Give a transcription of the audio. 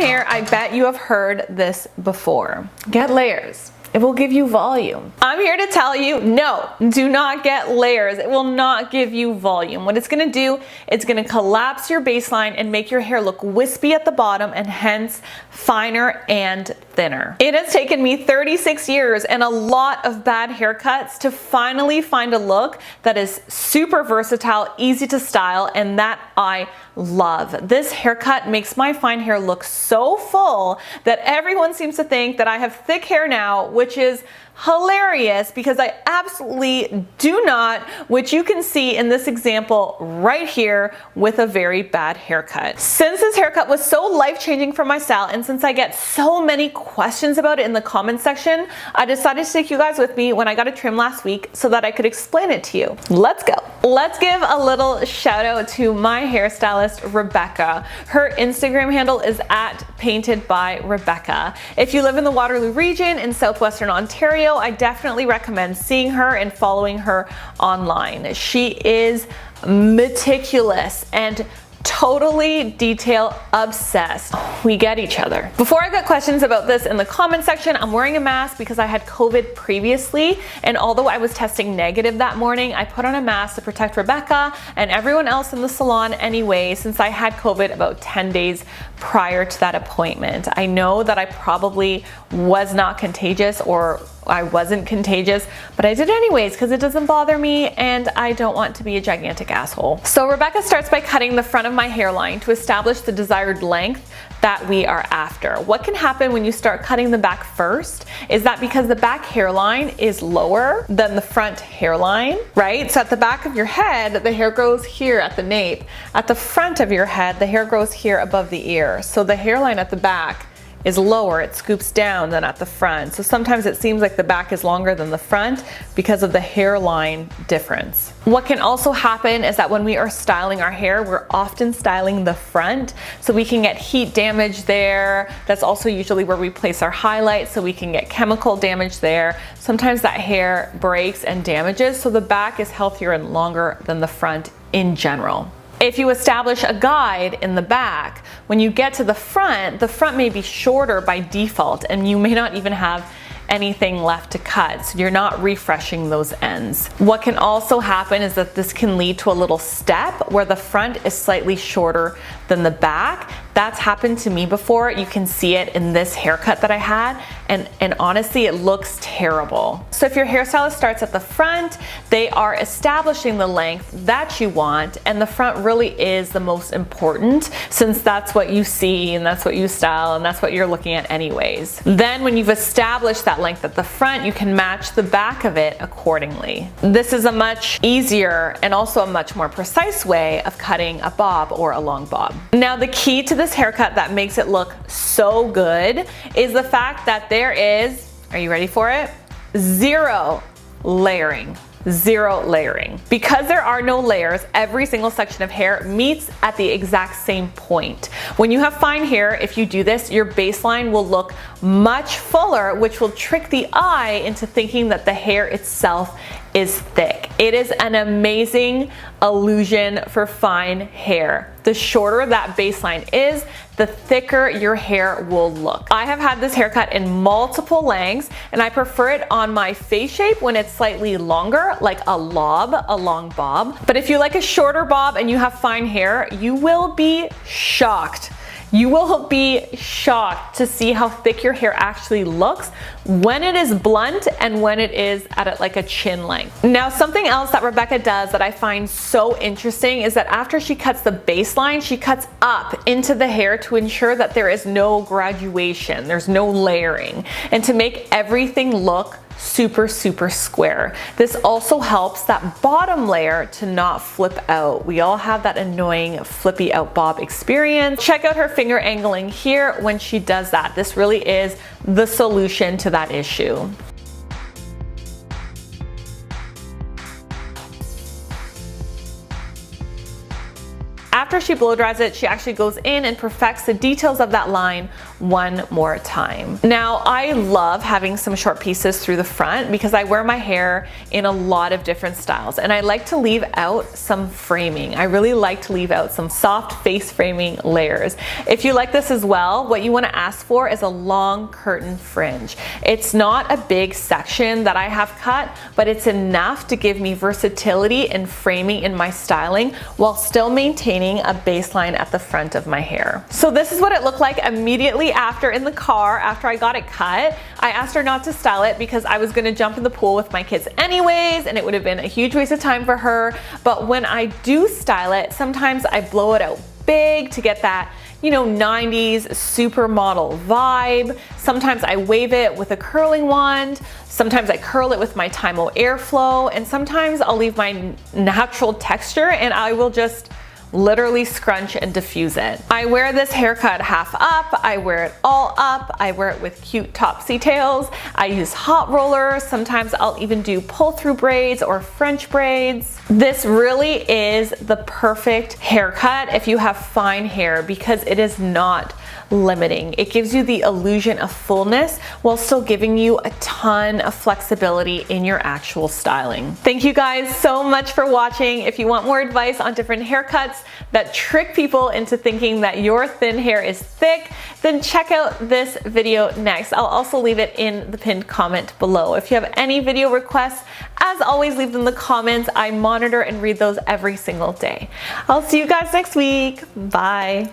hair, I bet you have heard this before. Get layers. It will give you volume. I'm here to tell you, no, do not get layers. It will not give you volume. What it's gonna do, it's gonna collapse your baseline and make your hair look wispy at the bottom and hence finer and thinner. It has taken me 36 years and a lot of bad haircuts to finally find a look that is super versatile, easy to style, and that I love. This haircut makes my fine hair look so full that everyone seems to think that I have thick hair now, which is hilarious because I absolutely do not, which you can see in this example right here with a very bad haircut. Since this haircut was so life-changing for my style and since I get so many questions about it in the comment section, I decided to take you guys with me when I got a trim last week so that I could explain it to you. Let's go. Let's give a little shout out to my hairstylist, Rebecca. Her Instagram handle is @paintedbyrebecca. If you live in the Waterloo region in southwestern Ontario, I definitely recommend seeing her and following her online. She is meticulous and totally detail obsessed. We get each other. Before I get questions about this in the comment section, I'm wearing a mask because I had COVID previously, and although I was testing negative that morning, I put on a mask to protect Rebecca and everyone else in the salon anyway, since I had COVID about 10 days prior to that appointment. I know that I probably was not contagious or I wasn't contagious, but I did anyways because it doesn't bother me and I don't want to be a gigantic asshole. So Rebecca starts by cutting the front of my hairline to establish the desired length that we are after. What can happen when you start cutting the back first is that because the back hairline is lower than the front hairline, right? So at the back of your head, the hair grows here at the nape. At the front of your head, the hair grows here above the ear. So the hairline at the back is lower, it scoops down than at the front. So sometimes it seems like the back is longer than the front because of the hairline difference. What can also happen is that when we are styling our hair, we're often styling the front, so we can get heat damage there. That's also usually where we place our highlights, so we can get chemical damage there. Sometimes that hair breaks and damages, so the back is healthier and longer than the front in general. If you establish a guide in the back, when you get to the front may be shorter by default and you may not even have anything left to cut, so you're not refreshing those ends. What can also happen is that this can lead to a little step where the front is slightly shorter than the back. That's happened to me before. You can see it in this haircut that I had, and honestly, it looks terrible. So if your hairstylist starts at the front, they are establishing the length that you want, and the front really is the most important since that's what you see and that's what you style and that's what you're looking at anyways. Then when you've established that length at the front, you can match the back of it accordingly. This is a much easier and also a much more precise way of cutting a bob or a long bob. Now the key to this haircut that makes it look so good is the fact that there is, are you ready for it? Zero layering. Zero layering. Because there are no layers, every single section of hair meets at the exact same point. When you have fine hair, if you do this, your baseline will look much fuller, which will trick the eye into thinking that the hair itself is thick. It is an amazing illusion for fine hair. The shorter that baseline is, the thicker your hair will look. I have had this haircut in multiple lengths and I prefer it on my face shape when it's slightly longer, like a lob, a long bob. But if you like a shorter bob and you have fine hair, you will be shocked. You will be shocked to see how thick your hair actually looks when it is blunt and when it is at like a chin length. Now, something else that Rebecca does that I find so interesting is that after she cuts the baseline, she cuts up into the hair to ensure that there is no graduation, there's no layering, and to make everything look super square. This also helps that bottom layer to not flip out. We all have that annoying flippy out bob experience. Check out her finger angling here when she does that. This really is the solution to that issue. After after she blow dries it, she actually goes in and perfects the details of that line one more time. Now, I love having some short pieces through the front because I wear my hair in a lot of different styles, and I like to leave out some framing. I really like to leave out some soft face framing layers. If you like this as well, what you want to ask for is a long curtain fringe. It's not a big section that I have cut, but it's enough to give me versatility and framing in my styling while still maintaining a baseline at the front of my hair. So this is what it looked like immediately after in the car, after I got it cut. I asked her not to style it because I was gonna jump in the pool with my kids anyways, and it would have been a huge waste of time for her. But when I do style it, sometimes I blow it out big to get that, you know, 90s supermodel vibe. Sometimes I wave it with a curling wand. Sometimes I curl it with my Tymo Airflow, and sometimes I'll leave my natural texture and I will just literally scrunch and diffuse it. I wear this haircut half up, I wear it all up, I wear it with cute topsy tails, I use hot rollers, sometimes I'll even do pull through braids or French braids. This really is the perfect haircut if you have fine hair because it is not limiting. It gives you the illusion of fullness while still giving you a ton of flexibility in your actual styling. Thank you guys so much for watching. If you want more advice on different haircuts that trick people into thinking that your thin hair is thick, then check out this video next. I'll also leave it in the pinned comment below. If you have any video requests, as always, leave them in the comments. I monitor and read those every single day. I'll see you guys next week. Bye.